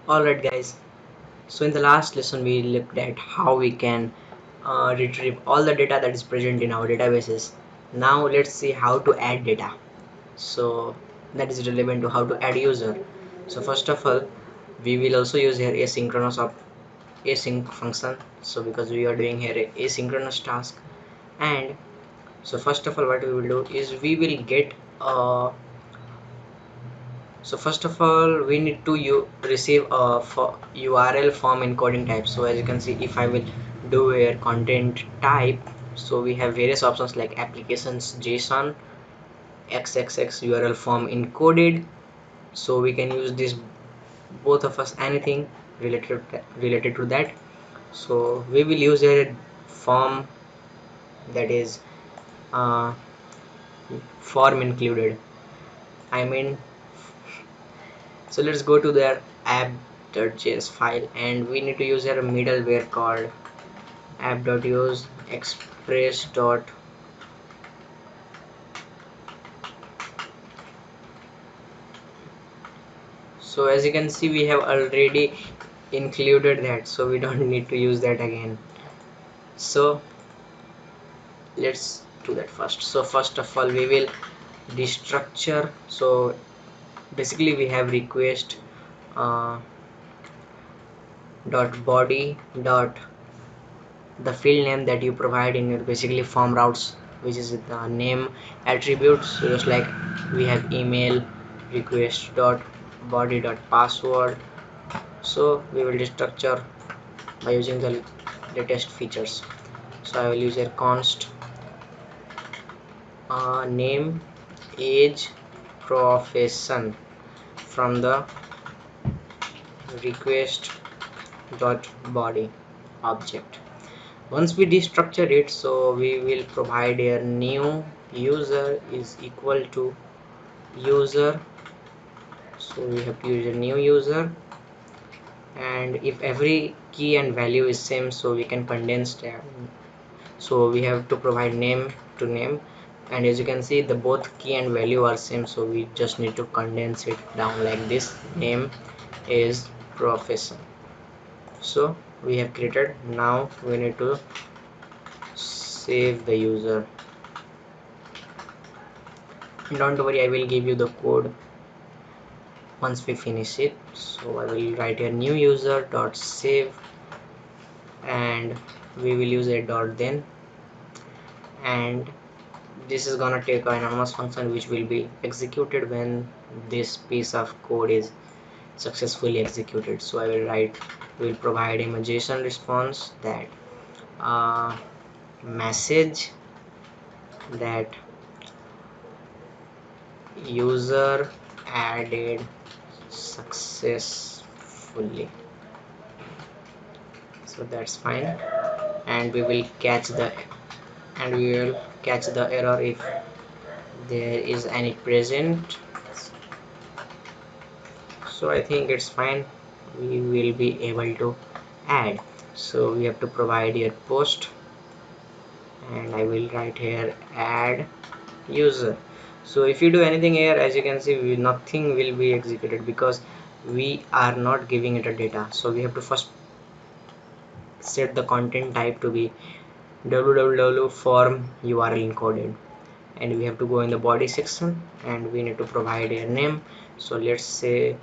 Alright guys, so in the last lesson we looked at how we can retrieve all the data that is present in our databases. Now let's see how to add data. So that is relevant to how to add user. So first of all, we will also use here asynchronous of async function. So because we are doing here a asynchronous task, and so first of all what we will do is we will get so first of all we need to receive a URL form encoding type. So as you can see, if I will do a content type, so we have various options like applications JSON, XXX URL form encoded. So we can use this, both of us, anything related to that. So we will use a form that is uh, form included, I mean. So let's go to their app.js file, and we need to use a middleware called app.use express dot. So as you can see, we have already included that, so we don't need to use that again. So let's do that first. So first of all we will destructure. So basically we have request dot body dot the field name that you provide in your basically form routes, which is the name attributes. So just like we have email request dot body dot password. So we will destructure by using the latest features. So I will use a const name, age, profession from the request dot body object. Once we destructure it, so we will provide a new user is equal to user. So we have to use a new user, and if every key and value is same, so we can condense that. So we have to provide name to name, and as you can see the both key and value are same, so we just need to condense it down like this. Name is profession. So we have created. Now we need to save the user. Don't worry, I will give you the code once we finish it. So I will write a new user dot save, and we will use a dot then, and this is gonna take an anonymous function which will be executed when this piece of code is successfully executed. So I will write, will provide him a JSON response that message that user added successfully. So that's fine, and we will catch the error if there is any present. So I think it's fine, we will be able to add. So we have to provide here post, and I will write here add user. So if you do anything here, as you can see, nothing will be executed because we are not giving it a data. So we have to first set the content type to be www form URL encoded, and we have to go in the body section, and we need to provide a name. So let's say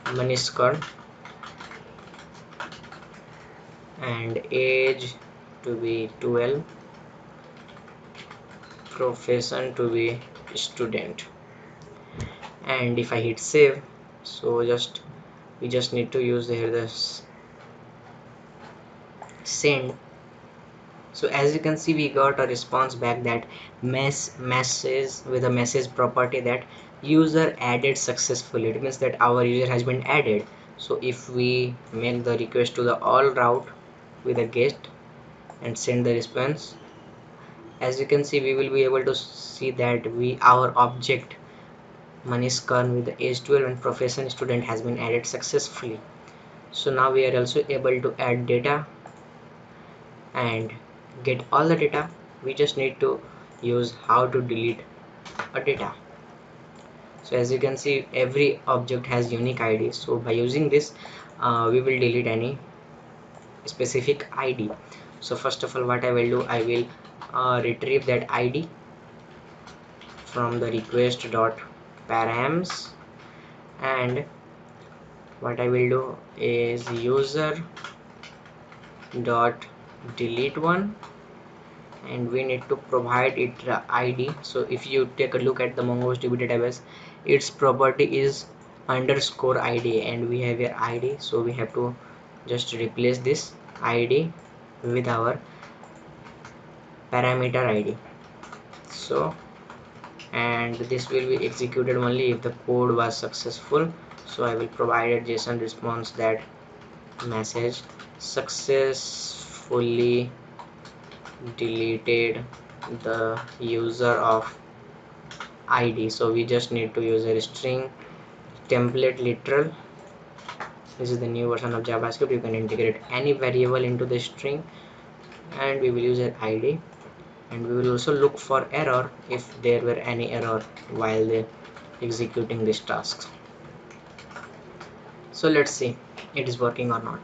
Maniskar, and age to be 12, profession to be student. And if I hit save, so we just need to use here this send. So as you can see, we got a response back that message with a message property that user added successfully. It means that our user has been added. So if we make the request to the all route with a get and send the response, as you can see, we will be able to see that our object Maniskar with the age 12 and profession student has been added successfully. So now we are also able to add data and get all the data. We just need to use how to delete a data. So as you can see, every object has unique id. So by using this, we will delete any specific id. So first of all, what I will do, I will retrieve that id from the request dot params, and what I will do is user dot delete one, and we need to provide it id. So if you take a look at the MongoDB database, its property is underscore id, and we have here id, so we have to just replace this id with our parameter id. So, and this will be executed only if the code was successful. So I will provide a JSON response that message successfully deleted the user of id. So we just need to use a string template literal. This is the new version of JavaScript. You can integrate any variable into the string, and we will use an id, and we will also look for error if there were any error while executing this task. So let's see it is working or not.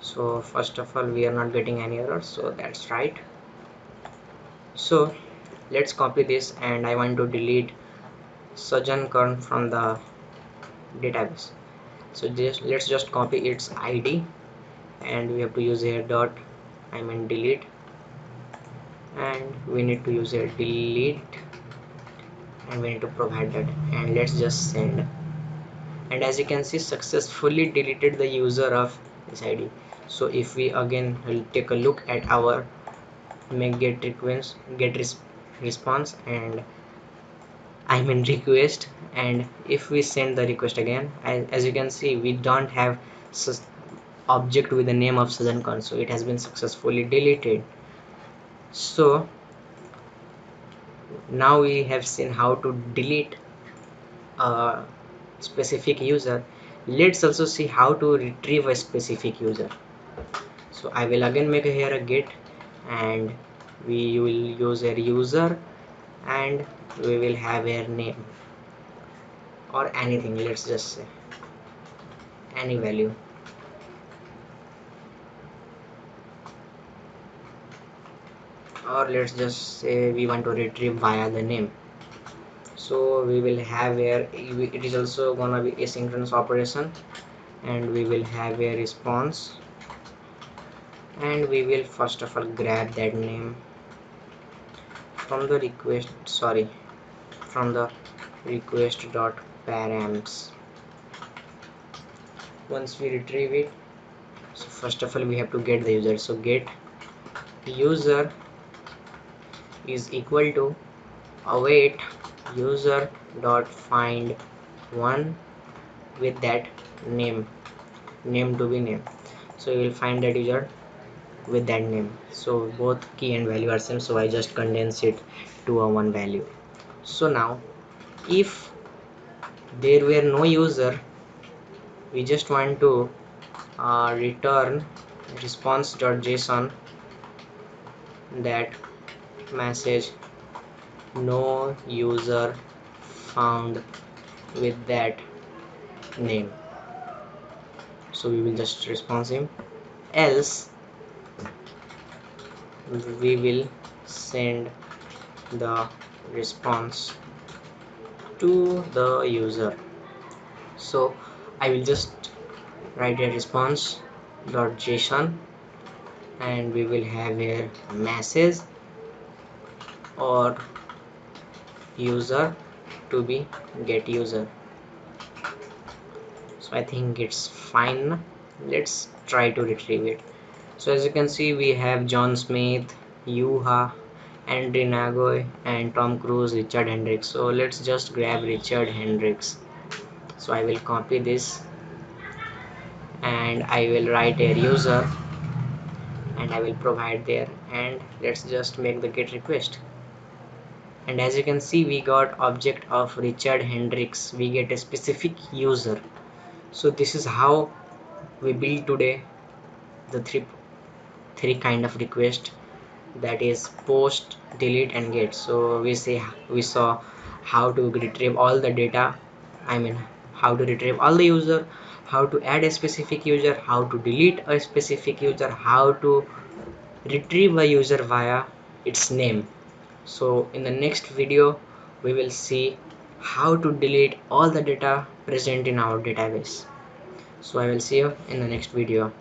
So first of all, we are not getting any error, so that's right. So let's copy this, and I want to delete Sajan Kern from the database. So let's just copy its id, and we have to use here dot delete, and we need to use here delete, and we need to provide that, and let's just send. And as you can see, successfully deleted the user of this id. So if we again will take a look at our make get request response, and request, and if we send the request again, as you can see, we don't have object with the name of Southern Con, so it has been successfully deleted. So now we have seen how to delete a specific user. Let's also see how to retrieve a specific user. So I will again make here a get, and we will use a user, and we will have a name or anything. Let's just say any value, or let's just say we want to retrieve via the name. So we will have here, it is also gonna be asynchronous operation, and we will have a response, and we will first of all grab that name from the request, sorry, from the request dot params. Once we retrieve it, so first of all we have to get the user. So get user is equal to await user dot find one with that name to be name. So you will find that user with that name. So both key and value are same, so I just condense it to a one value. So now if there were no user, we just want to return response.json that message no user found with that name. So we will just respond him, else we will send the response to the user. So I will just write a response.json, and we will have a message or user to be get user. So I think it's fine. Let's try to retrieve it. So as you can see, we have John Smith, Yuha, Andre Nagoy, and Tom Cruise, Richard Hendricks. So let's just grab Richard Hendricks. So I will copy this, and I will write a user, and I will provide there, and let's just make the get request. And as you can see, we got object of Richard Hendricks, we get a specific user. So this is how we build today the three kind of request, that is post, delete, and get. So we saw how to retrieve all the data I mean how to retrieve all the user, how to add a specific user, how to delete a specific user, how to retrieve a user via its name. So in the next video we will see how to delete all the data present in our database. So I will see you in the next video.